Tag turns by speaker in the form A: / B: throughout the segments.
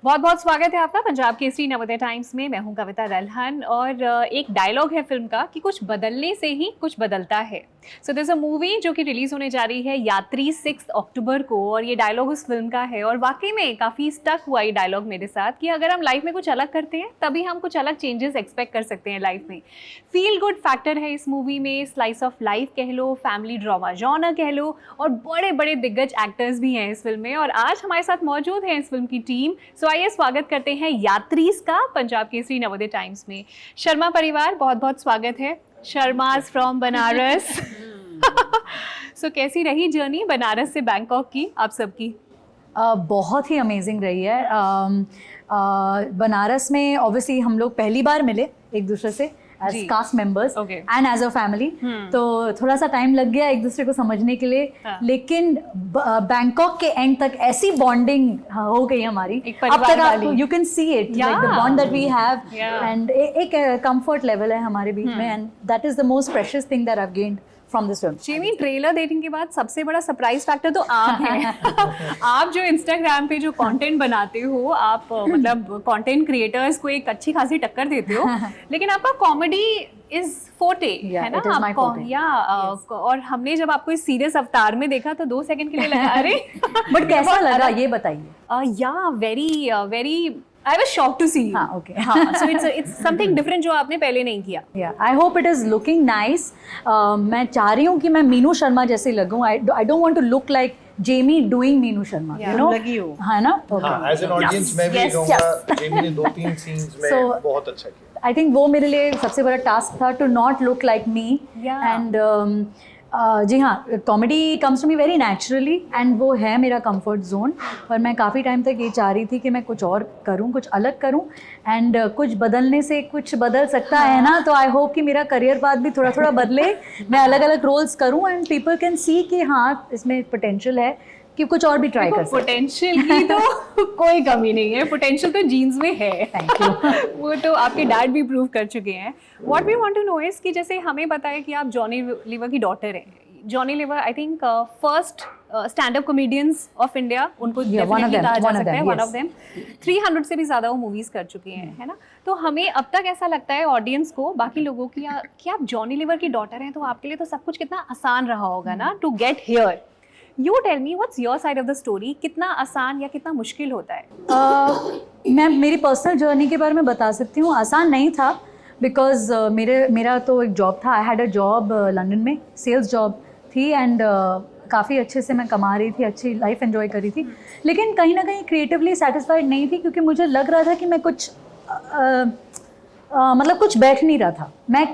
A: बहुत बहुत स्वागत है आपका पंजाब केसरी नवोदय टाइम्स में। मैं हूं कविता दलहन और एक डायलॉग है फिल्म का कि कुछ बदलने से ही कुछ बदलता है। सो दिस अ मूवी जो कि रिलीज होने जा रही है यात्री 6 अक्टूबर को और ये डायलॉग उस फिल्म का है और वाकई में काफ़ी स्टक हुआ ये डायलॉग मेरे साथ कि अगर हम लाइफ में कुछ अलग करते हैं तभी हम कुछ अलग चेंजेस एक्सपेक्ट कर सकते हैं लाइफ में। फील गुड फैक्टर है इस मूवी में, स्लाइस ऑफ लाइफ कह लो, फैमिली ड्रामा जॉनर कह लो और बड़े बड़े दिग्गज एक्टर्स भी हैं इस फिल्म में और आज हमारे साथ मौजूद है इस फिल्म की टीम। सो आइए स्वागत करते हैं यात्रीज का पंजाब केसरी नवोदय टाइम्स में। शर्मा परिवार बहुत बहुत स्वागत है। शर्माज फ्रॉम बनारस। सो कैसी रही जर्नी बनारस से बैंकॉक की आप सबकी?
B: बहुत ही अमेजिंग रही है। बनारस में ऑब्वियसली हम लोग पहली बार मिले एक दूसरे से as caste members and as a family, तो थोड़ा सा टाइम लग गया एक दूसरे को समझने के लिए। लेकिन बैंकॉक के एंड तक ऐसी बॉन्डिंग हो गई हमारी, अब तक आप you can see it like the bond that we have and एक कंफर्ट लेवल है हमारे बीच में and that is the most precious thing that I have gained from this film.
A: Jimmy, trailer देखने के बाद सबसे बड़ा सरप्राइज फैक्टर तो आप हैं। आप जो इंस्टाग्राम पे जो कंटेंट बनाते हो, आप मतलब कंटेंट क्रिएटर्स को एक अच्छी खासी टक्कर देते हो, लेकिन आपका कॉमेडी इज फोर्टे है ना आपको? और हमने जब आपको इस सीरियस अवतार में देखा तो 2 सेकंड के लिए लगा अरे
B: बट कैसा लगा ये बताइए।
A: या very very I was shocked to see you.
B: हाँ, okay.
A: हाँ, so it's something different जो आपने पहले नहीं किया.
B: Yeah, I hope it is looking nice. मैं चाह रही हूँ कि मैं मीनू शर्मा जैसे लगूँ. I don't want to look like Jamie doing Meenu Sharma.
A: Yeah,
B: you know?
A: लगी हो.
B: हाँ ना?
C: Okay. हाँ, as an audience मैं भी कहूँगा Jamie ने 2-3 scenes में बहुत अच्छा किया.
B: I think वो मेरे लिए सबसे बड़ा टास्क था to not look like me.
A: Yeah.
B: And जी हाँ, comedy comes to me very naturally and वो है मेरा कंफर्ट जोन। पर मैं काफ़ी टाइम तक ये चाह रही थी कि मैं कुछ और करूँ, कुछ अलग करूँ एंड कुछ बदलने से कुछ बदल सकता है ना। तो आई होप कि मेरा करियर पाथ भी थोड़ा थोड़ा बदले, मैं अलग अलग रोल्स करूँ एंड पीपल कैन सी कि हाँ इसमें पोटेंशियल है कि कुछ और भी ट्राई कर सकते।
A: पोटेंशियल की तो कोई कमी नहीं है, पोटेंशियल तो जीन्स में है।
B: Thank you.
A: वो तो आपके डैड भी प्रूव कर चुके हैं। What we want to know is कि जैसे हमें बताया कि आप जॉनी लीवर की डॉटर हैं। Johnny Lever I think first stand up comedians of India, उनको डेफिनेटली कहा जा सकता है, वन ऑफ देम। 300 से भी ज़्यादा वो मूवीज़ कर चुके हैं, है ना? तो हमें अब तक ऐसा लगता है ऑडियंस को, बाकी लोगों की, कि आप जॉनी लीवर की डॉटर हैं तो आपके लिए तो सब कुछ कितना आसान रहा होगा ना to get here. You tell me what's your side of the story? कितना आसान या कितना मुश्किल होता है?
B: मैं मेरी पर्सनल जर्नी के बारे में बता सकती हूँ। आसान नहीं था बिकॉज मेरा तो एक जॉब था। I had a job London में, सेल्स जॉब थी एंड काफ़ी अच्छे से मैं कमा रही थी, अच्छी लाइफ एंजॉय कर रही थी, लेकिन कहीं ना कहीं क्रिएटिवली सेटिस्फाइड नहीं थी क्योंकि मुझे लग रहा था कि मैं कुछ मतलब कुछ बैठ नहीं रहा था। मैं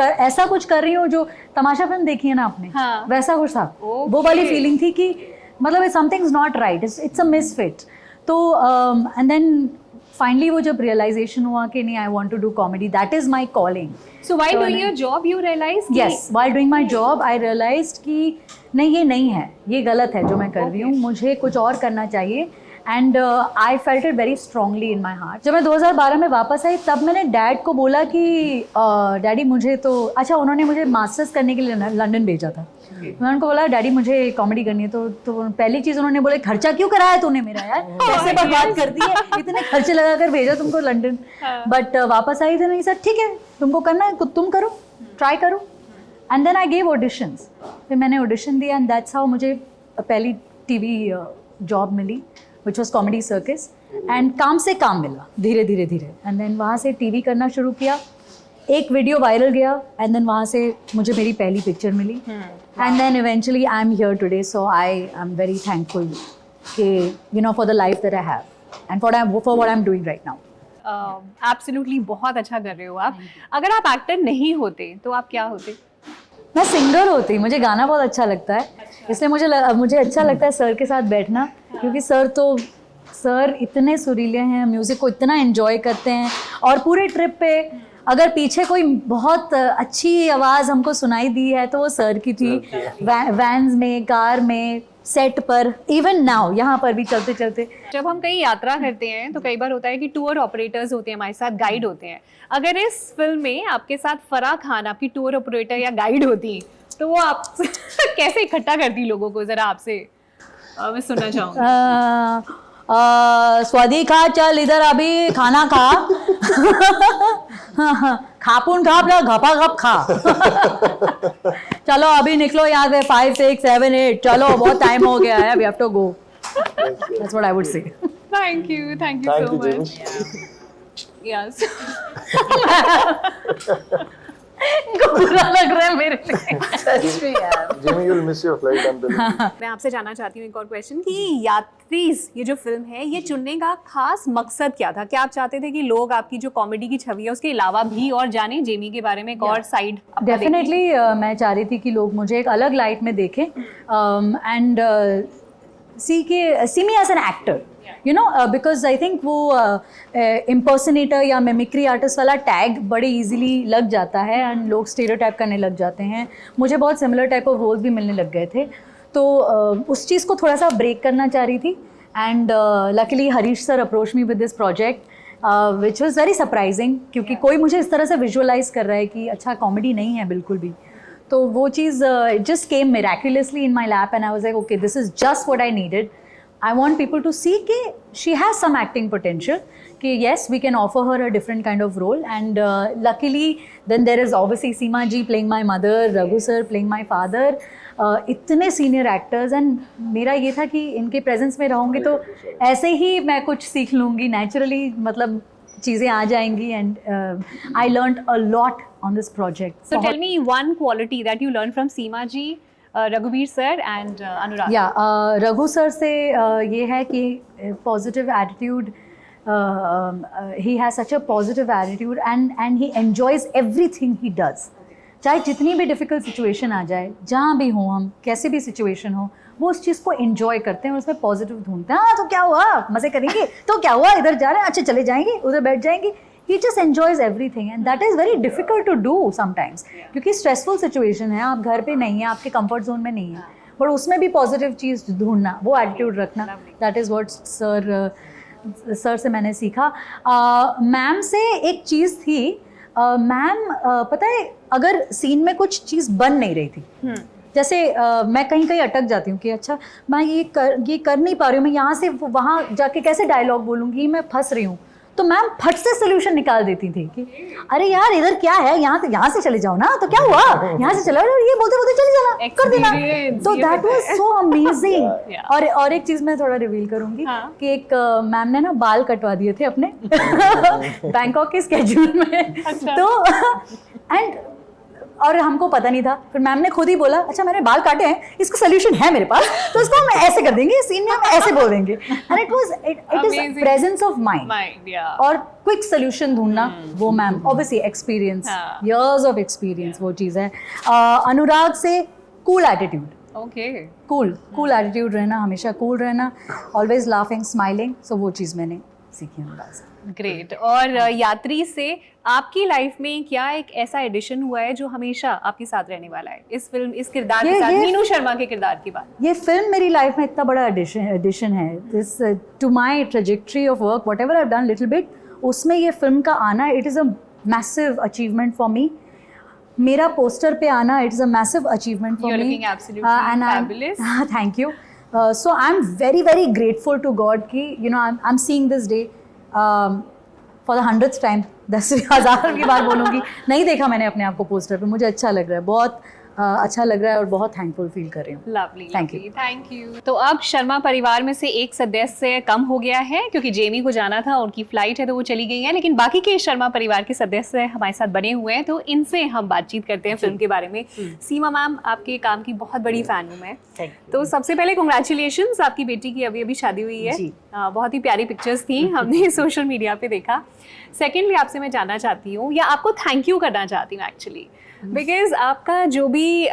B: ऐसा कुछ कर रही हूँ जो तमाशा फिल्म देखी है ना आपने,
A: हाँ.
B: वैसा कुछ था। वो वाली फीलिंग थी कि मतलब something is not right, it's a misfit. तो एंड देन फाइनली वो जब रियलाइजेशन हुआ कि नहीं, I want to do comedy, that is my calling.
A: So while doing your job you realise?
B: Yes, while doing my job I realised कि नहीं, ये नहीं है, ये गलत है जो मैं कर रही हूँ, मुझे कुछ और करना चाहिए। And I felt it very strongly in my heart. जब मैं 2012 में वापस आई तब मैंने डैड को बोला कि डैडी मुझे तो अच्छा, उन्होंने मुझे मास्टर्स करने के लिए लंदन भेजा था। मैंने उनको बोला डैडी मुझे कॉमेडी करनी है, तो पहली चीज़ उन्होंने बोला खर्चा क्यों कराया तूने मेरा यार, पैसे बर्बाद कर दिए, इतने खर्चे लगा कर भेजा तुमको लंदन। बट वापस आई तो नहीं सर, ठीक है तुमको करना है तुम करो, ट्राई करो। And then I gave auditions. फिर मैंने ऑडिशन दिया एंड दैट्स हाउ मुझे पहली टीवी जॉब मिली which was comedy circus and काम से काम मिला धीरे धीरे and then वहाँ से टीवी करना शुरू किया, एक वीडियो वायरल गया and then वहाँ से मुझे मेरी पहली पिक्चर मिली and then eventually I am here today, so I am very thankful कि you know for the life that I have and for what I'm doing right now.
A: Absolutely, बहुत अच्छा कर रहे हो आप। अगर आप एक्टर नहीं होते तो आप क्या होते?
B: मैं सिंगर होती। मुझे गाना बहुत अच्छा लगता है, इसलिए मुझे अच्छा लगता है सर के साथ बैठना, क्योंकि सर इतने सुरीले हैं, म्यूज़िक को इतना एंजॉय करते हैं और पूरे ट्रिप पे अगर पीछे कोई बहुत अच्छी आवाज़ हमको सुनाई दी है तो वो सर की थी। वैन्स में, कार में, सेट पर, इवन नाउ यहाँ पर भी चलते चलते।
A: जब हम कहीं यात्रा करते हैं तो कई बार होता है कि टूर ऑपरेटर्स होते हैं हमारे साथ, गाइड होते हैं। अगर इस फिल्म में आपके साथ फराह खान आपकी टूर ऑपरेटर या गाइड होती तो वो आप कैसे इकट्ठा करती लोगों को, ज़रा आपसे मैं सुनना चाहूँगी।
B: स्वादी खा, चल इधर अभी खाना खा। खापुन खा अपना घपा घप खा। चलो अभी निकलो यहाँ से, 5, 6, 7, 8, चलो बहुत टाइम हो गया है, we have to go. That's what I would say.
A: Thank you so much. Yes.
B: इनको बुरा लग रहा है मेरे लिए।
C: Jimmy, you'll miss your flight until.
A: मैं आपसे जानना चाहती हूँ एक और क्वेश्चन कि यात्रीज ये जो फिल्म है ये चुनने का खास मकसद क्या था? क्या आप चाहते थे कि लोग आपकी जो कॉमेडी की छवि है उसके अलावा भी और जाने जेमी के बारे में एक और साइड?
B: डेफिनेटली मैं चाह रही थी कि लोग मुझे एक अलग लाइट में देखें and see me as an actor, you know, because I think वो impersonator या mimicry artist वाला टैग बड़े easily लग जाता है एंड लोग stereotype करने लग जाते हैं। मुझे बहुत similar type of roles भी मिलने लग गए थे, तो उस चीज़ को थोड़ा सा ब्रेक करना चाह रही थी and luckily Harish sir approached me with this project which was very surprising, क्योंकि कोई मुझे इस तरह से विजुअलाइज कर रहा है कि अच्छा कॉमेडी नहीं है बिल्कुल भी। तो वो चीज़ just came miraculously in my lap and I was like, okay, this is just what I needed. I want people to see कि she has some acting potential, कि yes, we can offer her a different kind of role and luckily then there is obviously Seema ji playing my mother, Raghu sir playing my father, इतने senior actors and मेरा ये था कि इनके presence में रहूँगी तो ऐसे ही मैं कुछ सीख लूँगी naturally, मतलब चीज़ें आ जाएंगी and I learned a lot on this project.
A: So tell me one quality that you learned from Seema ji, Raghuveer sir and Anurag.
B: Yeah, Raghu sir से ये है कि positive attitude, he has such a positive attitude and he enjoys everything he does. चाहे जितनी भी difficult situation आ जाए, जहाँ भी हो हम, कैसे भी सिचुएशन हो, वो उस चीज़ को एंजॉय करते हैं और उसमें पॉजिटिव ढूंढते हैं। हाँ तो क्या हुआ, मज़े करेंगे, तो क्या हुआ, इधर जा रहे हैं, अच्छा चले जाएंगे, उधर बैठ जाएंगे। He just enjoys everything and that is very difficult to do sometimes, क्योंकि स्ट्रेसफुल सिचुएशन है, आप घर पे नहीं हैं, आपके कंफर्ट जोन में नहीं है, बट उसमें भी पॉजिटिव चीज़ ढूंढना, वो एटीट्यूड रखना, दैट इज़ व्हाट सर से मैंने सीखा। मैम से एक चीज़ थी, मैम पता है अगर सीन में कुछ चीज़ बन नहीं रही थी, जैसे मैं कहीं कहीं अटक जाती हूँ कि अच्छा मैं ये कर नहीं पा रही हूँ, मैं यहाँ से वहाँ जाके कैसे डायलॉग बोलूँगी, मैं फंस रही हूँ, तो मैम फट से सोल्यूशन निकाल देती थी कि अरे यार इधर क्या है, यहाँ से चले जाओ ना, तो क्या हुआ, यहाँ से चलो, ये बोलते बोलते चले जाना, कर देना। तो दैट वाज सो अमेजिंग। और एक चीज़ मैं थोड़ा रिवील करूँगी कि एक मैम ने ना बाल कटवा दिए थे अपने बैंकॉक के स्केड्यूल में, तो एंड और हमको पता नहीं था, फिर मैम ने खुद ही बोला अच्छा मैंने बाल काटे हैं, इसका सोल्यूशन है मेरे पास, तो इसको हम ऐसे कर देंगे, सीन में हम ऐसे बोल देंगे। And it is presence of mind और क्विक सोल्यूशन ढूंढना, वो ma'am obviously experience, years of experience, वो चीज़ है। अनुराग से कूल एटीट्यूड, कूल एटीट्यूड रहना, हमेशा कूल रहना, ऑलवेज लाफिंग स्माइलिंग, सो वो चीज़ मैंने सीखी अनुराग से।
A: ग्रेट। और यात्री से आपकी लाइफ में क्या एक ऐसा एडिशन हुआ है जो हमेशा आपके साथ रहने वाला है? इस फिल्म, इस किरदार के साथ, मीनू शर्मा के किरदार की बात।
B: ये फिल्म मेरी लाइफ में इतना बड़ा एडिशन है, this to my trajectory of work, whatever I have done little bit, उसमें ये फिल्म का आना, it is a massive achievement for me. मेरा पोस्टर पे आना, it is a massive achievement for me and I thank you. So I'm very very grateful to God कि you know I'm seeing this day for the 100th time, 10,000 की बार बोलूँगी, नहीं देखा मैंने अपने आप को पोस्टर पे, मुझे अच्छा लग रहा है, बहुत अच्छा लग रहा है और बहुत थैंकफुल फील कर रही हूँ।
A: Lovely,
B: thank you.
A: तो अब शर्मा परिवार में से एक सदस्य कम हो गया है, क्योंकि जेमी को जाना था, उनकी फ्लाइट है तो वो चली गई है, लेकिन बाकी के शर्मा परिवार के सदस्य हमारे साथ बने हुए हैं, तो इनसे हम बातचीत करते हैं फिल्म के बारे में। सीमा मैम, आपके काम की बहुत बड़ी फैन हूँ मैं, तो सबसे पहले कंग्रेचुलेशंस, आपकी बेटी की अभी शादी हुई है, बहुत ही प्यारी पिक्चर्स थी, हमने सोशल मीडिया पे देखा। सेकेंडली आपसे मैं जानना चाहती हूँ, या आपको थैंक यू करना चाहती हूँ एक्चुअली, बिकॉज आपका जो भी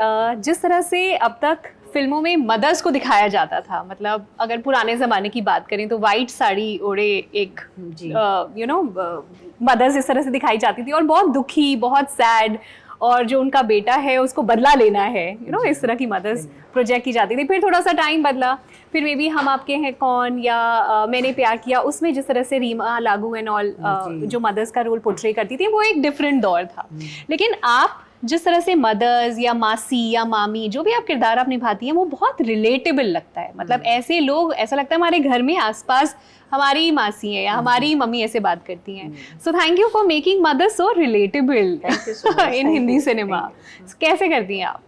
A: जिस तरह से अब तक फिल्मों में मदर्स को दिखाया जाता था, मतलब अगर पुराने ज़माने की बात करें तो वाइट साड़ी ओढ़े एक यू नो मदर्स इस तरह से दिखाई जाती थी, और बहुत दुखी, बहुत सैड, और जो उनका बेटा है उसको बदला लेना है, यू नो इस तरह की मदर्स प्रोजेक्ट की जाती थी। फिर थोड़ा सा टाइम बदला, फिर मे बी हम आपके हैं कौन या मैंने प्यार किया, उसमें जिस तरह से रीमा लागू एंड ऑल जो मदर्स का रोल पोर्ट्रे करती थी, वो एक डिफरेंट दौर था। लेकिन आप जिस तरह से मदर्स या मासी या मामी जो भी आप किरदार आप निभाती हैं वो बहुत रिलेटेबल लगता है, मतलब ऐसे लोग, ऐसा लगता है हमारे घर में आसपास हमारी मासी है या हमारी मम्मी ऐसे बात करती हैं. So thank you for making mother so relatable in Hindi cinema. कैसे करती हैं आप?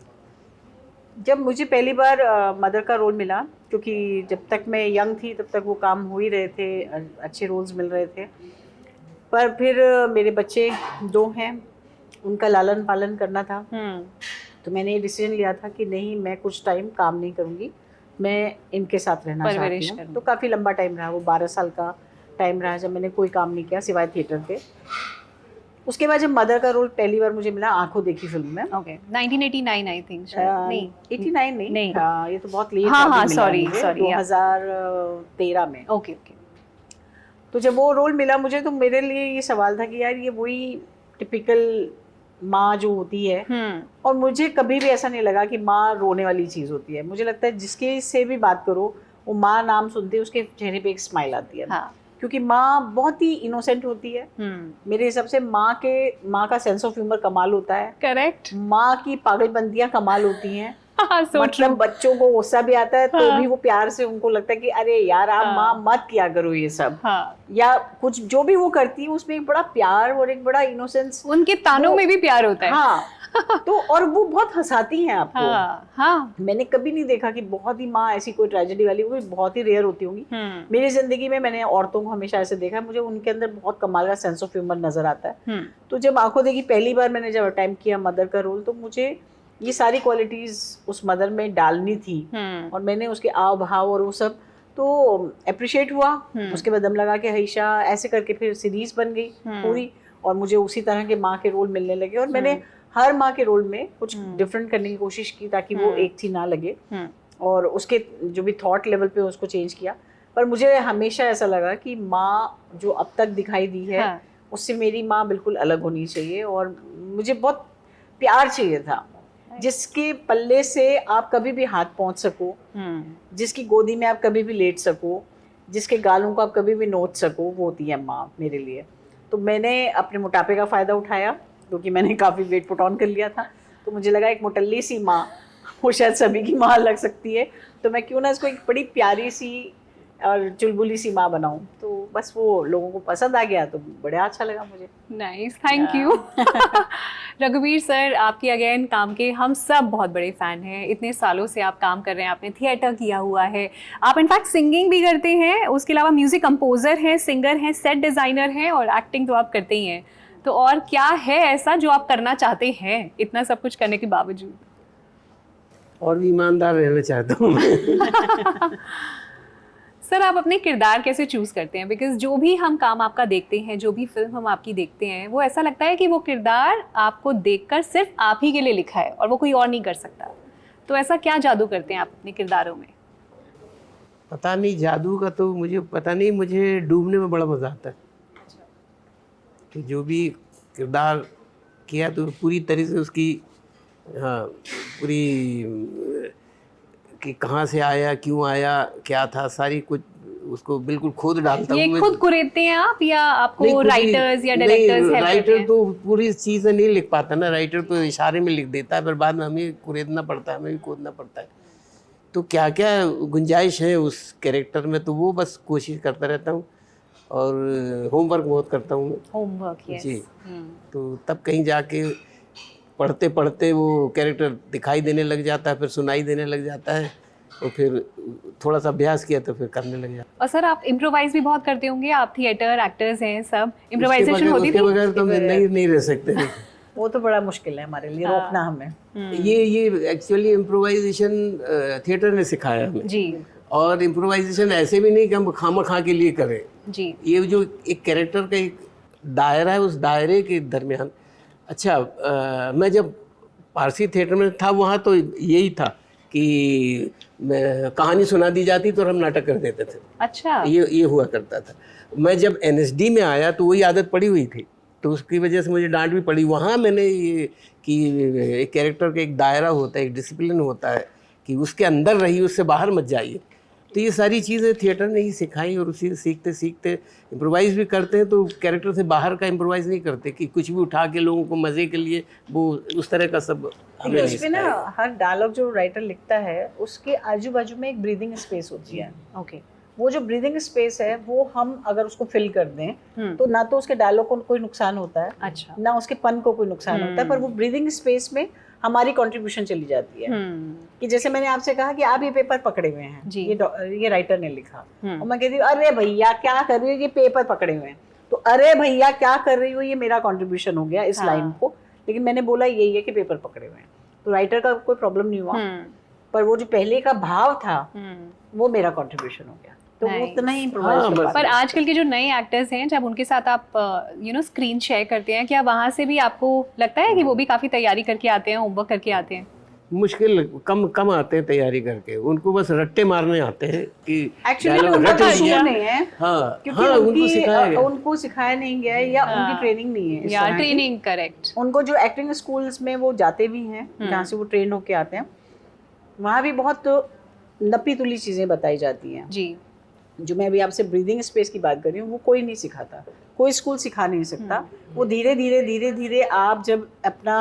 D: जब मुझे पहली बार मदर का रोल मिला, क्योंकि जब तक मैं यंग थी तब तक वो काम हो ही रहे थे, अच्छे रोल्स मिल रहे थे, पर फिर मेरे बच्चे 2 हैं, उनका लालन पालन करना था. तो मैंने ये डिसीजन लिया था कि नहीं, मैं कुछ टाइम काम नहीं करूँगी, मैं इनके साथ रहना चाहती हूँ. तो काफ़ी लंबा टाइम रहा, वो 12 साल का टाइम रहा जब मैंने कोई काम नहीं किया सिवाय थिएटर के. उसके बाद जब मदर का रोल पहली बार मुझे मिला आंखों देखी फिल्म में,
A: 1989 आई थिंक.
D: नहीं 89 नहीं, ये तो बहुत लेट.
A: हाँ, सॉरी
D: 2013 में.
A: ओके.
D: तो जब वो रोल मिला मुझे, तो मेरे लिए ये सवाल था कि यार ये वही टिपिकल माँ जो होती है, और मुझे कभी भी ऐसा नहीं लगा कि माँ रोने वाली चीज़ होती है. मुझे लगता है जिसके से भी बात करो वो माँ नाम सुनते ही उसके चेहरे पे एक स्माइल आती है. क्योंकि माँ बहुत ही इनोसेंट होती है. मेरे हिसाब से माँ का सेंस ऑफ ह्यूमर कमाल होता है.
A: करेक्ट.
D: माँ की पागलबंदियाँ कमाल होती हैं. मतलब बच्चों को गुस्सा भी आता है तो भी वो प्यार से, उनको लगता है कि अरे यार आप माँ मत किया करो ये सब. या कुछ जो भी वो करती है उसमें एक बड़ा प्यार और एक बड़ा इनोसेंस,
A: उनके तानों में भी प्यार होता है.
D: हाँ. तो और वो बहुत हंसाती हैं आपको.
A: हाँ.
D: मैंने कभी नहीं देखा कि बहुत ही माँ ऐसी कोई ट्रेजेडी वाली, वो बहुत ही रेयर होती होंगी. मेरी जिंदगी में मैंने औरतों को हमेशा ऐसे देखा है, मुझे उनके अंदर बहुत कमाल का सेंस ऑफ ह्यूमर नजर आता है. तो जब आंखों देखी पहली बार मैंने जब अटेम्प्ट किया मदर का रोल, तो मुझे ये सारी क्वालिटीज उस मदर में डालनी थी, और मैंने उसके आव भाव और वो सब तो अप्रिशिएट हुआ. उसके बाद दम लगा के हईशा ऐसे करके फिर सीरीज बन गई पूरी, और मुझे उसी तरह के माँ के रोल मिलने लगे. और मैंने हर माँ के रोल में कुछ डिफरेंट करने की कोशिश की ताकि वो एक थी ना लगे, और उसके जो भी थॉट लेवल पे उसको चेंज किया. पर मुझे हमेशा ऐसा लगा कि माँ जो अब तक दिखाई दी है उससे मेरी माँ बिल्कुल अलग होनी चाहिए, और मुझे बहुत प्यार चाहिए था जिसके पल्ले से आप कभी भी हाथ पहुंच सको, जिसकी गोदी में आप कभी भी लेट सको, जिसके गालों को आप कभी भी नोच सको, वो होती है माँ मेरे लिए. तो मैंने अपने मोटापे का फ़ायदा उठाया, क्योंकि मैंने काफ़ी वेट पुट ऑन कर लिया था. तो मुझे लगा एक मोटल्ली सी माँ वो शायद सभी की माँ लग सकती है, तो मैं क्यों ना इसको एक बड़ी प्यारी सी और चुलबुली सी माँ बनाऊँ. तो बस वो लोगों को पसंद आ गया, तो बड़ा अच्छा लगा मुझे.
A: Nice, thank you. रघुवीर सर, आपके अगेन काम के हम सब बहुत बड़े फ़ैन हैं. इतने सालों से आप काम कर रहे हैं, आपने थिएटर किया हुआ है, आप इनफैक्ट सिंगिंग भी करते हैं, उसके अलावा म्यूज़िक कंपोज़र हैं, सिंगर हैं, सेट डिज़ाइनर हैं, और एक्टिंग तो आप करते ही हैं. तो और क्या है ऐसा जो आप करना चाहते हैं इतना सब कुछ करने के बावजूद?
E: और भी ईमानदार रहना चाहता हूँ मैं.
A: सर, आप अपने किरदार कैसे चूज़ करते हैं? बिकॉज जो भी हम काम आपका देखते हैं, जो भी फिल्म हम आपकी देखते हैं, वो ऐसा लगता है कि वो किरदार आपको देखकर सिर्फ आप ही के लिए लिखा है और वो कोई और नहीं कर सकता. तो ऐसा क्या जादू करते हैं आप अपने किरदारों में?
E: पता नहीं, जादू का तो मुझे पता नहीं, मुझे डूबने में बड़ा मज़ा आता है. कि जो भी किरदार किया तो पूरी तरह से उसकी, हाँ, पूरी कि कहाँ से आया, क्यों आया, क्या था, सारी कुछ उसको बिल्कुल खोद डालता हूँ.
A: ये खुद कुरेदते हैं आप या आपको राइटर्स या डायरेक्टर्स हेल्प करते हैं?
E: राइटर तो पूरी चीज़ें नहीं लिख पाता ना, राइटर तो इशारे में लिख देता है, पर बाद में हमें कुरेदना पड़ता है, हमें भी खोदना पड़ता है. तो क्या क्या गुंजाइश है उस कैरेक्टर में, तो वो बस कोशिश करता रहता हूँ. और होमवर्क बहुत करता हूँ मैं.
A: Homework, yes.
E: जी. तो तब कहीं जाके पढ़ते पढ़ते वो कैरेक्टर दिखाई देने लग जाता है, फिर सुनाई देने लग जाता है, और फिर थोड़ा सा अभ्यास किया तो फिर करने लग जाता है.
A: और सर, आप इम्प्रोवाइज भी बहुत करते होंगे, आप थिएटर एक्टर्स हैं, सब इम्प्रोवाइजेशन होती थी?
E: उसके बगैर तो नहीं रह सकते.
D: वो तो बड़ा मुश्किल है हमारे लिए रोकना हमें.
E: ये एक्चुअली इम्प्रोवाइजेशन थिएटर ने सिखाया हमें
A: जी.
E: और इम्प्रोवाइजेशन ऐसे भी नहीं कि हम खामा के लिए करें
A: जी.
E: ये जो एक कैरेक्टर का एक दायरा है, उस दायरे के दरमियान. अच्छा, मैं जब पारसी थिएटर में था वहाँ तो यही था कि कहानी सुना दी जाती तो हम नाटक कर देते थे.
A: अच्छा.
E: ये हुआ करता था. मैं जब NSD में आया तो वही आदत पड़ी हुई थी, तो उसकी वजह से मुझे डांट भी पड़ी. वहाँ मैंने ये कि एक कैरेक्टर का एक दायरा होता है, एक डिसिप्लिन होता है कि उसके अंदर रहिए, उससे बाहर मत जाइए. तो ये सारी चीज़ें थिएटर ने ही सिखाई, और उसी से सीखते सीखते इम्प्रोवाइज़ भी करते हैं, तो कैरेक्टर से बाहर का इम्प्रोवाइज़ नहीं करते कि कुछ भी उठा के लोगों को मज़े के लिए, वो उस तरह का सब हमें नहीं
D: उसमें ना
E: सिखाया।
D: हर डायलॉग जो राइटर लिखता है उसके आजू बाजू में एक ब्रीदिंग स्पेस होती है।
A: ओके,
D: वो जो ब्रीदिंग स्पेस है वो हम अगर उसको फिल कर दें तो ना तो उसके डायलॉग को कोई नुकसान होता है,
A: अच्छा,
D: ना उसके पन को कोई नुकसान होता है, पर वो ब्रीदिंग स्पेस में हमारी कंट्रीब्यूशन चली जाती है। कि जैसे मैंने आपसे कहा कि आप ये पेपर पकड़े हुए हैं,
A: जी।
D: ये राइटर ने लिखा, और मैं कहती हूँ अरे भैया क्या कर रही हो, ये पेपर पकड़े हुए हैं, तो अरे भैया क्या कर रही हो, ये मेरा कंट्रीब्यूशन हो गया इस लाइन को, लेकिन मैंने बोला यही है कि पेपर पकड़े हुए हैं, तो राइटर का कोई प्रॉब्लम नहीं हुआ, पर वो जो पहले का भाव था वो मेरा कंट्रीब्यूशन हो गया, तो वो
A: Nice.
D: उतना ही इम्प्रोवाइज कर पाते
A: पर
D: हैं।
A: आजकल के जो नए एक्टर्स हैं, जब उनके साथ आप स्क्रीन शेयर करते हैं, क्या वहाँ से भी आपको लगता है कि वो भी काफ़ी तैयारी करके आते हैं, होमवर्क करके आते हैं?
E: मुश्किल कम आते हैं तैयारी करके, उनको बस रट्टे मारने आते हैं कि
D: एक्चुअली
E: dialogue
D: उनका
E: रट लिया।
D: कसूर नहीं है,
E: हाँ
D: क्योंकि
E: हाँ, उनको सिखाया गया।
D: उनको सिखाया नहीं गया है या उनकी ट्रेनिंग नहीं है इस
A: या
D: तरह की।
A: Training, correct.
D: उनको जो एक्टिंग स्कूल्स में वो जाते भी हैं जहाँ से वो ट्रेन होके आते हैं, वहाँ भी बहुत नपी तुली चीज़ें बताई जाती हैं।
A: जी,
D: जो मैं अभी आपसे ब्रीदिंग स्पेस की बात कर रही हूँ, वो कोई नहीं सिखाता, कोई स्कूल सिखा नहीं सकता। वो धीरे धीरे आप जब अपना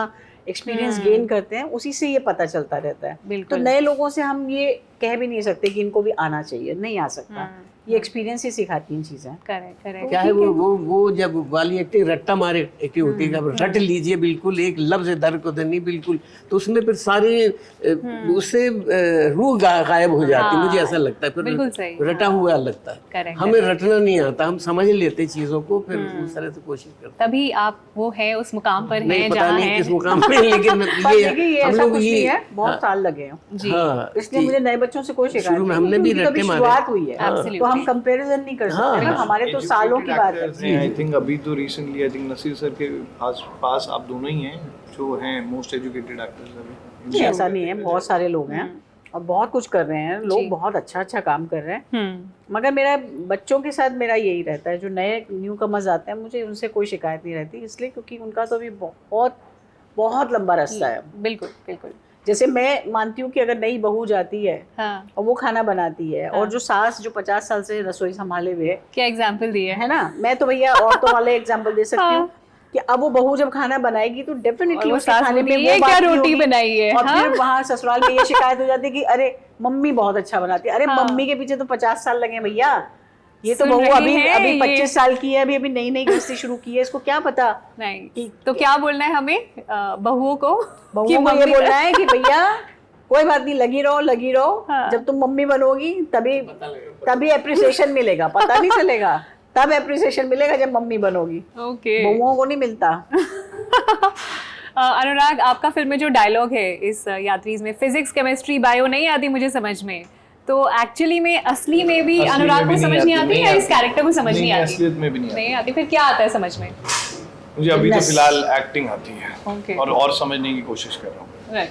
D: एक्सपीरियंस गेन करते हैं, उसी से ये पता चलता रहता है। तो
A: बिल्कुल।
D: नए लोगों से हम ये कह भी नहीं सकते कि इनको भी आना चाहिए, नहीं आ सकता, ये एक्सपीरियंस ही सिखाती हैं चीज़ें।
A: Correct, correct.
E: क्या है वो जब वाली एक्टिंग रट्टा मारे एक्टिंग होती है, अब रट लीजिए बिल्कुल, एक लफ्ज इधर को उधर नहीं, बिल्कुल, तो उसमें फिर सारे उससे रूह गायब हो जाती है, मुझे ऐसा लगता है,
A: बिल्कुल सही।
E: फिर रटा हुआ लगता है।
A: करेक्ट,
E: हमें रटना नहीं आता, हम समझ लेते चीजों को, फिर उस तरह से कोशिश करते
A: तभी आप वो है उस मुकाम पर
E: नहीं,
A: हैं
E: पता
A: जहाँ
E: नहीं
A: हैं।
E: किस मुकाम पे, लेकिन
D: पर देखिए ये
E: हम
D: ऐसा
E: लोग
D: कुछ नहीं
E: ये
D: है, बहुत साल लगे हैं,
A: जी,
E: हाँ,
D: इसलिए मुझे नए बच्चों से कोई शिकायत
E: शुरू में
D: नहीं,
E: हमने भी
D: क्योंकि
E: रट्टे
D: कभी
E: मारे।
D: शुरुआत हुई है,
A: Absolutely.
D: तो हम कंपैरिजन नहीं कर सकते ना, हमारे तो सालों की बात है।
C: आई थिंक अभी तो recently I think Naseer sir के पास आप दोनों ही हैं जो हैं मोस्ट एजुकेटेड एक्टर्स अभी।
D: नहीं, ऐसा नहीं है, बहुत सारे लोग हैं और बहुत कुछ कर रहे हैं, लोग बहुत अच्छा काम कर रहे हैं, मगर मेरा बच्चों के साथ मेरा यही रहता है, जो नए न्यू कमर्स आते हैं, मुझे उनसे कोई शिकायत नहीं रहती, इसलिए क्योंकि उनका तो अभी बहुत लंबा रास्ता है।
A: बिल्कुल, बिल्कुल।
D: जैसे मैं मानती हूँ कि अगर नई बहू जाती है
A: हाँ,
D: और वो खाना बनाती है, और जो सास जो 50 साल से रसोई संभाले हुए
A: क्या एग्जाम्पल दिए
D: है ना, मैं तो भैया औरतों वाले एग्जाम्पल दे सकती हूँ कि अब वो बहू जब खाना बनाएगी तो डेफिनेटली
A: वो
D: उसके
A: सास
D: खाने में
A: बोलती है,
D: वो
A: "ये
D: बात
A: क्या
D: नहीं
A: रोटी
D: होगी।"
A: बनाई है,
D: और
A: हाँ?
D: फिर वहाँ ससुराल में ये शिकायत हो जाती है कि अरे मम्मी बहुत अच्छा बनाती है, अरे
A: हाँ।
D: मम्मी के पीछे तो 50 साल लगे हैं भैया, ये तो
A: सुन
D: बहू
A: रही
D: अभी
A: है
D: अभी
A: ये।
D: 25 साल की है, अभी नई गृहस्थी शुरू की है, इसको क्या पता।
A: नहीं, तो क्या बोलना है हमें बहुओं को?
D: बहुओं
A: कि
D: को ये
A: मम्मी-
D: बोलना है कि भैया कोई बात नहीं, लगी रहो,
A: हाँ।
D: जब तुम मम्मी बनोगी तभी एप्रिसिएशन मिलेगा, पता नहीं चलेगा, तब एप्रिसिएशन मिलेगा जब मम्मी बनोगी,
A: ओके।
D: बहुओं को नहीं मिलता।
A: अनुराग, आपका फिल्म में जो डायलॉग है इस यात्रीज में, फिजिक्स केमिस्ट्री बायो नहीं आती मुझे समझ में, तो एक्चुअली में असली में भी
C: असली
A: अनुराग
C: में
A: को
C: भी
A: समझ नहीं आती या इस कैरेक्टर को समझ नहीं आती?
C: असलियत में भी नहीं
A: नहीं आती, फिर क्या आता है समझ में?
C: मुझे अभी तो फिलहाल एक्टिंग आती है
A: Okay.
C: और समझने की कोशिश कर रहा हूँ।
A: Right,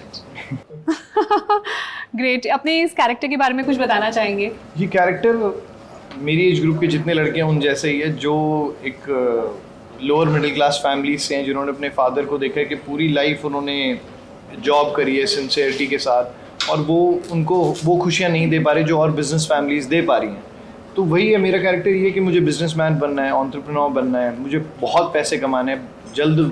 A: great. अपने इस कैरेक्टर के बारे में कुछ बताना चाहेंगे?
C: ये कैरेक्टर मेरी एज ग्रुप के जितने लड़के हैं उन जैसे ही है, जो एक लोअर मिडिल क्लास फैमिली से हैं, जिन्होंने अपने फादर को देखा है कि पूरी लाइफ उन्होंने जॉब करी है सिंसियरिटी के साथ, और उनको वो खुशियाँ नहीं दे पा रहे जो और बिजनेस फैमिलीज दे पा रही हैं। तो वही है मेरा कैरेक्टर, ये कि मुझे बिजनेसमैन बनना है, एंटरप्रेन्योर बनना है, मुझे बहुत पैसे कमाने हैं,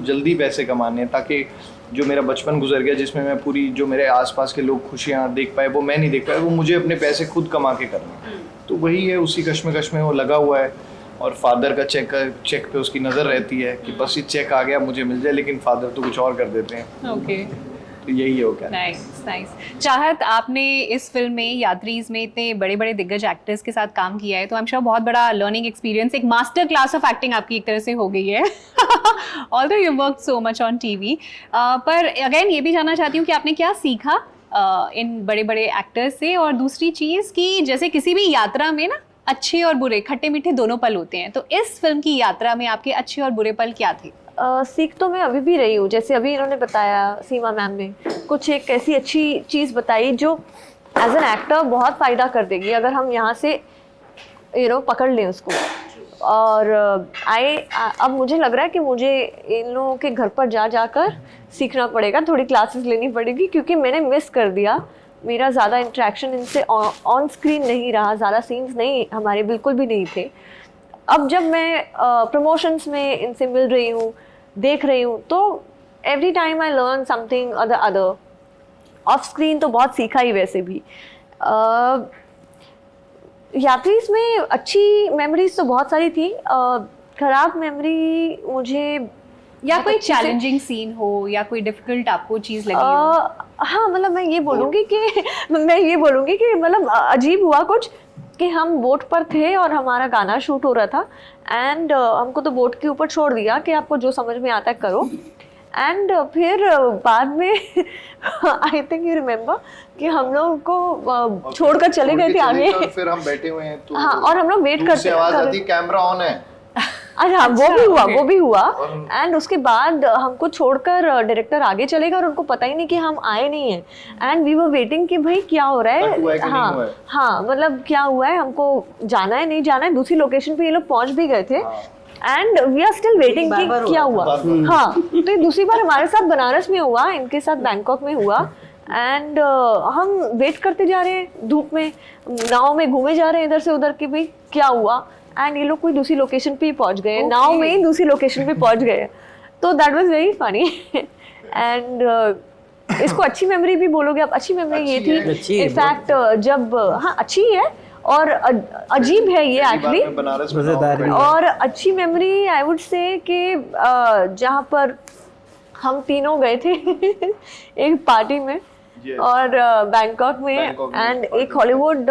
C: जल्दी पैसे कमाने हैं, ताकि जो मेरा बचपन गुजर गया जिसमें मैं पूरी जो मेरे आसपास के लोग खुशियाँ देख पाए वो मैं नहीं देख पाया, वो मुझे अपने पैसे खुद कमा के करने हैं। तो वही है, उसी कश्मकश में वो लगा हुआ है, और फादर का चेक पे उसकी नज़र रहती है कि बस ये चेक आ गया मुझे मिल जाए, लेकिन फादर तो कुछ और कर देते हैं।
A: ओके,
C: तो यही है वो क्या।
A: नाइस। चाहत, आपने इस फिल्म में यात्रीज में इतने बड़े बड़े दिग्गज एक्टर्स के साथ काम किया है, तो आई एम श्योर बहुत बड़ा लर्निंग एक्सपीरियंस, एक मास्टर क्लास ऑफ एक्टिंग आपकी एक तरह से हो गई है। Although you work so much on TV, पर अगेन ये भी जानना चाहती हूँ कि आपने क्या सीखा इन बड़े बड़े एक्टर्स से, और दूसरी चीज़ कि जैसे किसी भी यात्रा में ना अच्छे और बुरे, खट्टे मीठे दोनों पल होते हैं, तो इस फिल्म की यात्रा में आपके अच्छे और बुरे पल क्या थे?
F: सीख तो मैं अभी भी रही हूँ, जैसे अभी इन्होंने बताया, सीमा मैम ने कुछ एक ऐसी अच्छी चीज़ बताई जो एज एन एक्टर बहुत फ़ायदा कर देगी अगर हम यहाँ से पकड़ लें उसको। और अब मुझे लग रहा है कि मुझे इन लोगों के घर पर जाकर सीखना पड़ेगा, थोड़ी क्लासेस लेनी पड़ेगी, क्योंकि मैंने मिस कर दिया मेरा ज़्यादा इंटरेक्शन इनसे ऑन स्क्रीन नहीं रहा, ज़्यादा सीन्स नहीं हमारे बिल्कुल भी नहीं थे। अब जब मैं प्रमोशंस में इनसे मिल रही हूँ, देख रही हूँ, तो every time I learn something other. Of screen तो बहुत सीखा ही वैसे भी। यात्रीज में अच्छी मेमोरीज तो बहुत सारी थी, खराब मेमोरी मुझे
A: या
F: बहुत
A: कोई
F: अच्छी से-
A: चैलेंजिंग सीन हो या कोई डिफिकल्ट आपको चीज लगी हो?
F: हाँ, मतलब मैं ये बोलूँगी कि मतलब अजीब हुआ कुछ कि हम बोट पर थे और हमारा गाना शूट हो रहा था, एंड हमको तो बोट के ऊपर छोड़ दिया कि आपको जो समझ में आता है करो। एंड फिर बाद में आई थिंक यू रिमेम्बर कि हम लोग को छोड़कर चले गए थे आगे।
C: और फिर हम बैठे हुए हैं तो
F: हाँ, और हम लोग वेट
C: दूर
F: करते
C: से आवाज आती, कैमरा ऑन है।
F: अच्छा, वो भी हुआ।
C: और-
F: एंड उसके बाद हमको छोड़कर डायरेक्टर आगे चले गए और उनको पता ही नहीं कि हम आए नहीं हैं, एंड वी वर वेटिंग कि भाई क्या हो रहा
C: कट हुआ है
F: है।
C: कि नहीं हुआ है?
F: हाँ, मतलब क्या हुआ है, हमको जाना है नहीं जाना है। दूसरी लोकेशन पे ये लोग पहुंच भी गए थे, and we are still waiting कि
D: बार-बार
F: क्या
D: हो
F: हुआ।
C: रहा था।
F: हाँ, तो ये दूसरी बार हमारे साथ बनारस में हुआ, इनके साथ बैंकॉक में हुआ। एंड हम वेट करते जा रहे हैं धूप में, नाव में घूमे जा रहे हैं इधर से उधर कि भाई क्या हुआ, एंड ये लोग कोई दूसरी लोकेशन पे ही पहुंच गए, नाव में ही दूसरी लोकेशन पे पहुंच गए। तो that was very funny. And इसको अच्छी मेमोरी भी बोलोगे आप, अच्छी मेमोरी ये
C: अच्छी है।
E: अच्छी
F: थी
E: है,
F: इनफैक्ट जब, हाँ अच्छी है और अजीब है ये
C: पहली बार
F: एक्चुअली।
C: मैं बनारस में
E: मजेदार
C: था।
E: भी।
F: और अच्छी मेमोरी आई वुड से कि जहाँ पर हम तीनों गए थे एक पार्टी में,
C: Yes.
F: और बैंकॉक में,
C: बैंकॉक में
F: एंड
C: party
F: एक हॉलीवुड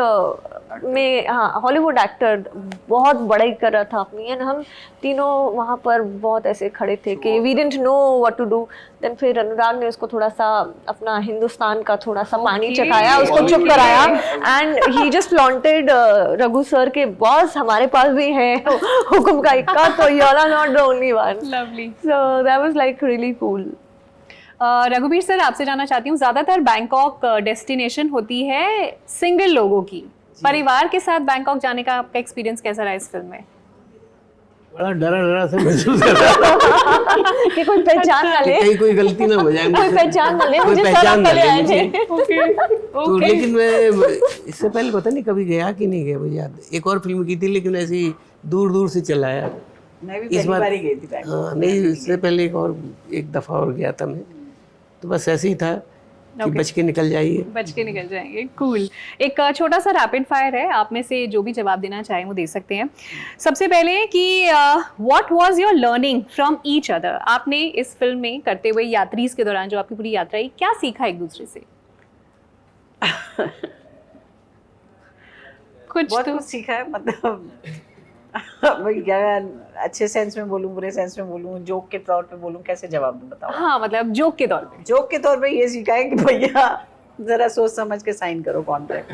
F: में, हाँ हॉलीवुड एक्टर बहुत बड़ाई कर रहा था अपनी, एंड हम तीनों वहाँ पर बहुत ऐसे खड़े थे कि we didn't know what to do. Then फिर अनुराग ने उसको थोड़ा सा अपना हिंदुस्तान का थोड़ा सा पानी
A: Okay.
F: चखाया, उसको चुप कराया, and he just flaunted Raghu sir के बॉस हमारे पास भी है हुक्म का इक्का, तो you are not the only one.
A: Lovely.
F: So that was like really cool.
A: Raghubir sir, आपसे जानना चाहती हूँ, ज्यादातर बैंकॉक डेस्टिनेशन होती है सिंगल लोगों की, परिवार के साथ बैंकॉक जाने का आपका एक्सपीरियंस कैसा रहा इस फिल्म में?
E: बड़ा डरा से महसूस कर रहा था
F: कि कोई पहचान ना
E: कि
F: ले,
E: कहीं कोई गलती ना हो जाए
F: कोई
E: मुझसे।
F: पहचान ना ले,
E: कोई
F: मुझे सर
E: पहचान
F: आप
E: ना
F: पहले
E: ले
F: आए
E: मुझे।
F: थे।
E: तो लेकिन मैं इससे पहले पता नहीं कभी गया कि नहीं गया, मुझे याद। एक और फिल्म की थी लेकिन ऐसी दूर दूर से चला आया।
D: मैं भी
E: इस
D: पहली
E: बार
D: बार ही गई थी बैंकॉक।
E: हाँ, नहीं इससे पहले एक दफ़ा और गया था मैं, तो बस ऐसे ही था कि बच के निकल जाइए।
A: बच के निकल जाएंगे। कूल। एक छोटा सा रैपिड फायर है, आप में से जो भी जवाब देना चाहें वो दे सकते हैं। सबसे पहले कि what was your learning from each other? आपने इस फिल्म में करते हुए यात्रीज के दौरान जो आपकी पूरी यात्रा रही, क्या सीखा एक दूसरे से? कुछ
D: बहुत
A: तो
D: कुछ सीखा है, मतलब भाई क्या अच्छे सेंस में बोलूं, बुरे सेंस में बोलूं, जोक के तौर पे बोलूं, कैसे जवाब दूं बताओ।
A: हाँ, मतलब जोक के तौर पे।
D: जोक के तौर पे ये सीखा है कि भैया जरा सोच समझ के साइन करो कॉन्ट्रैक्ट।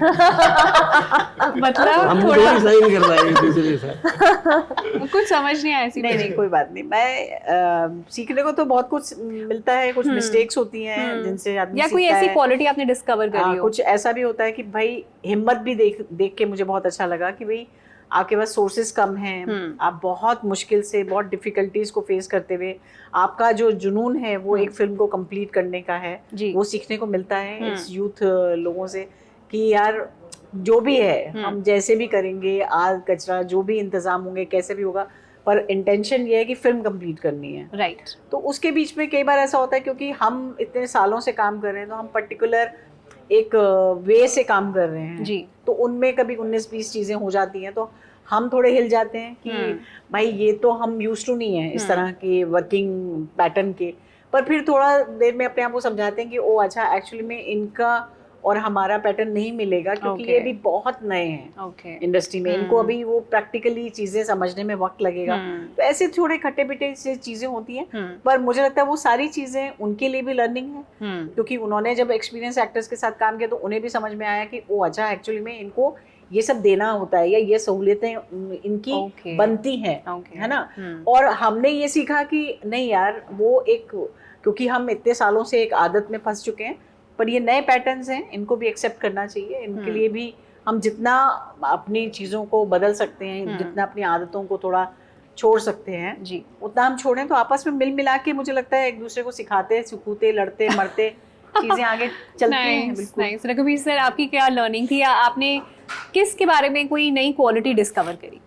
A: मतलब
E: हम
A: थोड़ा
E: कोई साइन कर रहा है एक दूसरे के साथ।
A: कुछ समझ नहीं आया ऐसी
D: नहीं नहीं कोई बात नहीं। मैं सीखने को तो बहुत कुछ मिलता है, कुछ मिस्टेक्स होती हैं जिनसे आदमी
A: या कोई
D: सीखता
A: ऐसी
D: है।
A: क्वालिटी आपने डिस्कवर करी हो?
D: कुछ ऐसा भी होता है कि भाई हिम्मत भी देख के मुझे बहुत अच्छा लगा कि भाई आपके पास सोर्सेज कम हैं, आप बहुत मुश्किल से, बहुत डिफिकल्टीज को फेस करते हुए आपका जो जुनून है वो एक फिल्म को कंप्लीट करने का है,
A: जी।
D: वो सीखने को मिलता है इस यूथ लोगों से कि यार जो भी है हम जैसे भी करेंगे, आग कचरा जो भी इंतजाम होंगे, कैसे भी होगा, पर इंटेंशन ये है कि फिल्म कंप्लीट करनी है।
A: राइट।
D: तो उसके बीच में कई बार ऐसा होता है क्योंकि हम इतने सालों से काम कर रहे हैं तो हम पर्टिकुलर एक वे से काम कर रहे हैं
A: जी।
D: तो उनमें कभी 19-20 चीज़ें हो जाती हैं तो हम थोड़े हिल जाते हैं कि भाई ये तो हम यूज टू नहीं है इस तरह के वर्किंग पैटर्न के, पर फिर थोड़ा देर में अपने आप को समझाते हैं कि ओ अच्छा एक्चुअली में इनका और हमारा पैटर्न नहीं मिलेगा क्योंकि
A: Okay.
D: ये भी बहुत नए हैं
A: ओके।
D: इंडस्ट्री में, इनको अभी वो प्रैक्टिकली चीज़ें समझने में वक्त लगेगा। तो ऐसे थोड़े खट्टे पिटे से चीज़ें होती हैं, पर मुझे लगता है वो सारी चीज़ें उनके लिए भी लर्निंग है क्योंकि उन्होंने जब एक्सपीरियंस एक्टर्स के साथ काम किया तो उन्हें भी समझ में आया कि ओ अच्छा एक्चुअली में इनको ये सब देना होता है या ये सहूलियतें इनकी
A: Okay.
D: बनती हैं,
A: Okay.
D: है ना। और हमने ये सीखा कि नहीं यार वो एक, क्योंकि हम इतने सालों से एक आदत में फंस चुके हैं, पर ये नए पैटर्न्स हैं, इनको भी एक्सेप्ट करना चाहिए। इनके लिए भी हम जितना अपनी चीज़ों को बदल सकते हैं, जितना अपनी आदतों को थोड़ा छोड़ सकते हैं
A: जी।
D: उतना हम छोड़ें, तो आपस में मिल मिला के मुझे लगता है एक दूसरे को सिखाते, सिखूते, लड़ते मरते चीजें आगे चलती हैं।
A: नाइस
D: बिल्कुल।
A: नाइस। रघुवीर सर, आपकी क्या लर्निंग थी, या आपने किसके बारे में कोई नई क्वालिटी डिस्कवर करी?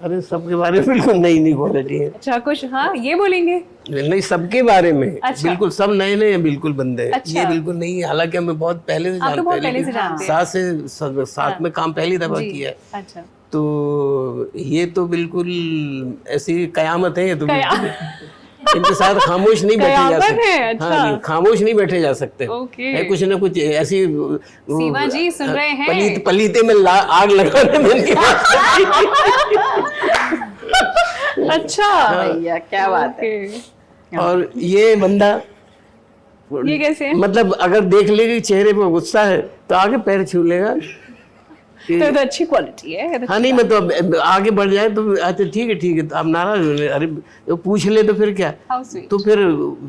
E: अरे सबके बारे में बिल्कुल नई नई क्वालिटी है।
A: अच्छा, कुछ हाँ ये बोलेंगे?
E: नहीं, सबके बारे में
A: अच्छा।
E: बिल्कुल सब नए नए हैं, बिल्कुल बंदे हैं।
A: अच्छा।
E: ये बिल्कुल नहीं है, हालांकि हमें बहुत पहले से
A: आप तो
E: जानते
A: बहुत
E: हैं,
A: पहले से
E: लेकिन
A: जानते हैं।
E: साथ में काम पहली दफा
A: जी।
E: किया है।
A: अच्छा,
E: तो ये तो बिल्कुल ऐसी कयामत है ये तो
A: कया-
E: बिल्कुल। इनके साथ खामोश नहीं बैठे जा
A: कयामत
E: सकते।
A: है, अच्छा।
E: हाँ, नहीं, खामोश नहीं बैठे जा सकते।
A: ओके।
E: है कुछ ना कुछ ऐसी
A: सीमा जी सुन रहे हैं?
E: पलीते में आग लगाने में इनकी
A: अच्छा,
D: भैया क्या बात है।
A: ओके।
E: और ये बंदा
A: ये कैसे?
E: मतलब अगर देख लेगी चेहरे पे गुस्सा है तो आगे पैर छू लेगा
A: तो ये तो अच्छी क्वालिटी है, ये तो
E: हाँ नहीं, मैं तो अब आगे बढ़ जाए तो अच्छा ठीक है तो आप नाराज हो रहे, अरे तो पूछ ले तो फिर क्या,
A: How sweet।
E: तो फिर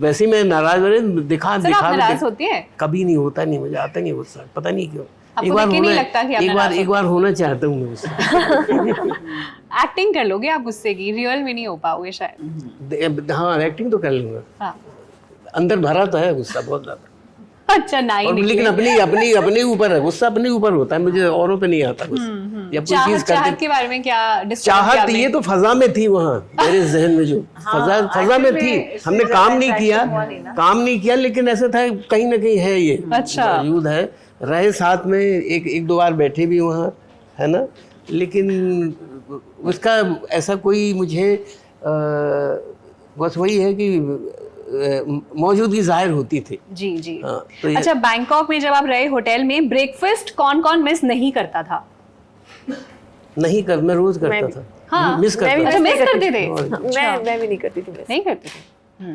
E: वैसे ही मैं नाराज हो रहे दिखा
A: सर, आप
E: दिखा
A: नाराज होती हैं?
E: कभी नहीं होता, नहीं मुझे आता नहीं गुस्सा, पता नहीं क्यों।
A: आपको देख के नहीं लगता कि आप नाराज
E: एक बार होना चाहता हूँ मैं गुस्सा।
A: एक्टिंग कर लोगे आप गुस्से की, रियल में नहीं हो पाओगे शायद।
E: हाँ एक्टिंग तो कर लूंगा,
A: हाँ,
E: अंदर भरा तो है गुस्सा बहुत ज्यादा।
A: अच्छा नहीं
E: और लेकिन अपने ऊपर है गुस्सा, अपने ऊपर होता है, मुझे औरों पे नहीं आता गुस्सा। जब कोई चीज
A: चाहत
E: करते
A: के बारे में क्या discover किया
E: चाहत
A: आपने?
E: ये तो फजा में थी वहाँ मेरे जहन में, जो फजा में थी, हमने काम नहीं किया लेकिन ऐसा था कहीं ना कहीं है ये
A: अच्छा।
E: मौजूद है, रहे साथ में एक दो बार बैठे भी वहाँ, है ना, लेकिन उसका ऐसा कोई मुझे बस वही है कि मौजूदगी जाहिर होती थी।
A: जी जी।
E: हाँ, तो ये-
A: अच्छा, बैंकॉक में जब आप रहे होटल में, ब्रेकफास्ट कौन कौन मिस नहीं करता था?
E: नहीं कर, मैं रोज करता था।
A: हाँ,
E: मिस करता
A: अच्छा,
E: था।
A: मिस करते थे?
F: मैं भी नहीं करती थी।
A: नहीं करते थे।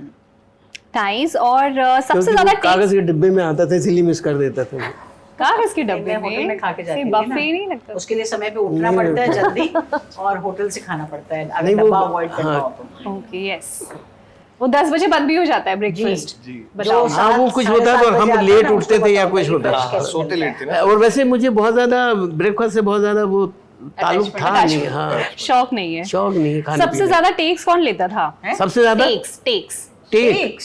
A: नाइस। और सबसे
E: क्योंकि
A: ज्यादा
E: वो कागज के डिब्बे में आता था इसलिए मिस कर देता था।
A: कागज के डब्बे
D: मैं होटल में खा के जाती थी
A: बफे
D: ना।
A: नहीं लगता?
D: उसके लिए समय पे उठना पड़ता है जल्दी और होटल से खाना पड़ता है, अगर
E: नहीं, वो-
D: डब्बा अवॉइड करना
E: हाँ।
D: हो तो।
A: Okay, yes. वो 10 बजे बंद भी हो जाता है ब्रेकफास्ट।
C: जी।
A: बताओ।
E: हाँ वो कुछ होता है तो हम लेट उठते थे या कुछ होता
C: हाँ, सोते लेट थे ना।
E: और वैसे मुझे बहुत ज्यादा ब्रेकफास्ट से बहुत ज्यादा वो ताल्लुक था नहीं। हाँ,
A: शौक नहीं है।
E: शौक नहीं है खाने
A: सबसे ज्यादा टेक्स कौन लेता था?
E: सबसे ज्यादा
A: टेक्स
E: टेक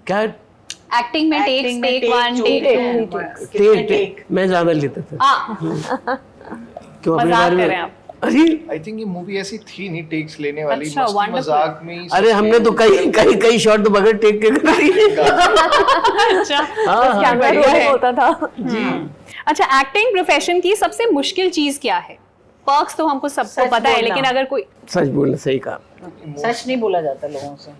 E: क्या
A: एक्टिंग में टेक्स,
D: Acting में
A: टेक
D: take
A: 1,
D: जो
A: टेक
D: होते
A: 2।
D: हैं,
E: टेक मैं ज्यादा लेता था। क्यों अपने
A: मजाक
E: बारे
A: कर
E: में?
A: रहे हैं आप?
E: अरे
C: आई थिंक ये मूवी ऐसी थी नहीं टेक्स लेने वाली,
A: अच्छा,
C: मस्ती
A: wonderful।
C: मजाक में ही
E: अरे हमने तो कई शॉट तो बगैर टेक के कर दिए।
A: अच्छा,
E: हाँ,
F: कैमरा
A: बढ़िया है।
F: रोलिंग होता था।
A: अच्छा, एक्टिंग प्रोफेशन की सबसे मुश्किल चीज क्या है? पर्क्स तो हमको सबको
D: सच
A: पता है,
D: बोलना।
A: लेकिन अगर कोई
E: सच बोलना सही कहा।
D: सच नहीं बोला जाता लोगों से।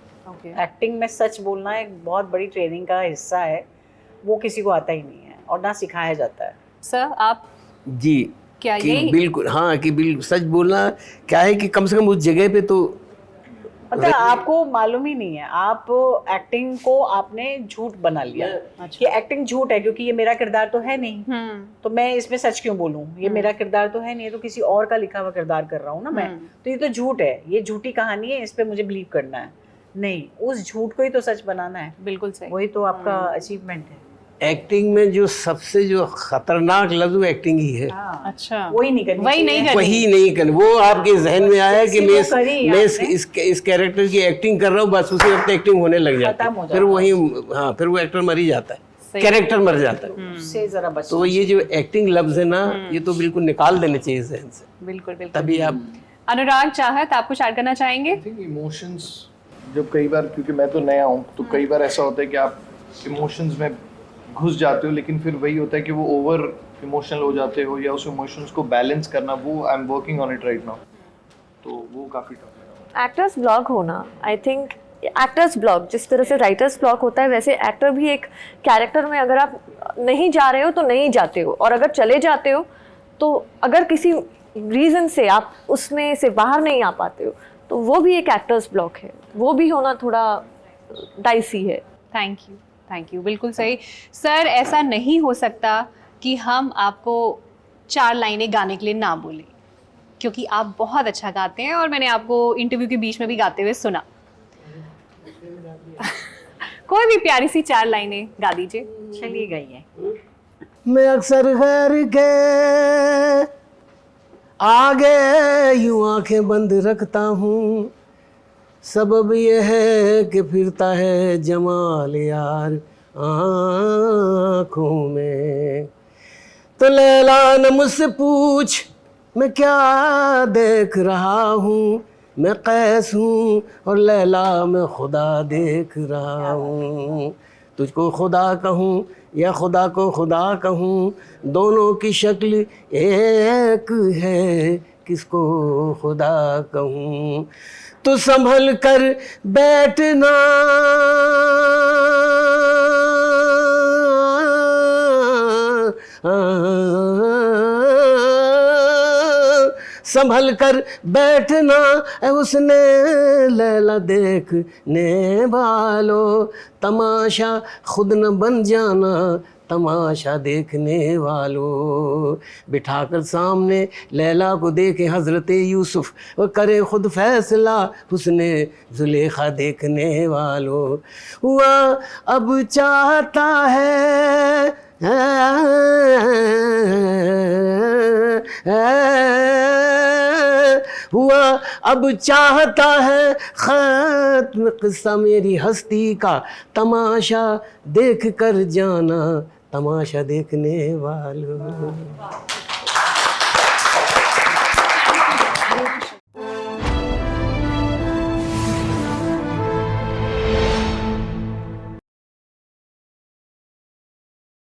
D: एक्टिंग में सच बोलना एक बहुत बड़ी ट्रेनिंग का हिस्सा है, वो किसी को आता ही नहीं है और ना सिखाया जाता है।
A: सर आप
E: जी
A: क्या
E: कि
A: यही?
E: बिल्कुल हाँ कि बिल्कुल सच बोलना क्या है कि कम से कम उस जगह पे तो
D: पता है, आपको मालूम ही नहीं है, आप एक्टिंग को आपने झूठ बना लिया कि एक्टिंग झूठ है क्योंकि ये मेरा किरदार तो है नहीं, तो मैं इसमें सच क्यों बोलूं, ये मेरा किरदार तो है नहीं, ये तो किसी और का लिखा हुआ किरदार कर रहा हूँ ना मैं, तो ये तो झूठ है, ये झूठी कहानी है, इस पे मुझे बिलीव करना है। नहीं, उस झूठ को ही तो सच बनाना है,
A: बिल्कुल सही।
D: वही तो आपका अचीवमेंट है।
E: एक्टिंग में जो सबसे जो खतरनाक लफ्ज वो एक्टिंग ही है।
A: अच्छा,
D: वही नहीं करनी
A: वही नहीं करनी।
E: वही नहीं कर, वो आपके जहन में आया कि
D: किसी को करी
E: मैं
D: आपने।
E: इस कैरेक्टर की एक्टिंग कर रहा हूँ, बस उसी वक्त एक्टिंग होने लग जाती
D: खत्म हो
E: है,
D: जाता
E: फिर वही हाँ फिर वो एक्टर मर ही जाता है,
A: सही।
E: कैरेक्टर मर जाता है।
D: उससे जरा बचना।
E: तो ये जो एक्टिंग लफ्ज है ना, ये तो बिल्कुल निकाल देने चाहिए जहन से,
A: बिल्कुल बिल्कुल।
E: तभी आप
A: अनुराग चाहत, आप कुछ ऐड करना चाहेंगे?
C: आई थिंक इमोशंस जब कई बार, क्योंकि मैं तो नया हूँ तो कई बार ऐसा होता है कि आप इमोशंस में घुस जाते हो, लेकिन फिर वही होता है कि वो ओवर इमोशनल हो जाते हो, या उस इमोशंस को बैलेंस करना, वो I am working on it right now, तो वो काफ़ी टफ है।
F: एक्टर्स ब्लॉक होना, आई थिंक एक्टर्स ब्लॉक जिस तरह से राइटर्स ब्लॉक होता है, वैसे एक्टर भी एक कैरेक्टर में अगर आप नहीं जा रहे हो तो नहीं जाते हो, और अगर चले जाते हो तो अगर किसी रीज़न से आप उसमें से बाहर नहीं आ पाते हो तो वो भी एक एक्टर्स ब्लॉक है, वो भी होना थोड़ा डाइसी है।
A: थैंक यू, बिल्कुल सही। सर, ऐसा नहीं हो सकता कि हम आपको 4 लाइनें गाने के लिए ना बोलें, क्योंकि आप बहुत अच्छा गाते हैं और मैंने आपको इंटरव्यू के बीच में भी गाते हुए सुना। कोई भी प्यारी सी 4 लाइनें गा दीजिए।
D: चलिए गाइए।
E: मैं अक्सर खैर के आगे यूं आंखें बंद रखता हूँ, सबब ये है कि फिरता है जमाल यार आँखों में। तो लैला न मुझसे पूछ मैं क्या देख रहा हूँ, मैं कैस हूँ और लैला मैं खुदा देख रहा हूँ। तुझको खुदा कहूँ या खुदा को खुदा कहूँ, दोनों की शक्ल एक है, किसको खुदा कहूँ। तो संभल कर बैठना, संभल कर बैठना है उसने लैला देखने वालों, तमाशा खुद न बन जाना तमाशा देखने वालों। बिठाकर सामने लैला को देखे हज़रत यूसुफ, वो करे खुद फैसला हुस्ने जुलेखा देखने वालों। हुआ अब चाहता है हुआ अब चाहता है ख़त्म क़िस्सा मेरी हस्ती का, तमाशा देख कर जाना तमाशा देखने वालों।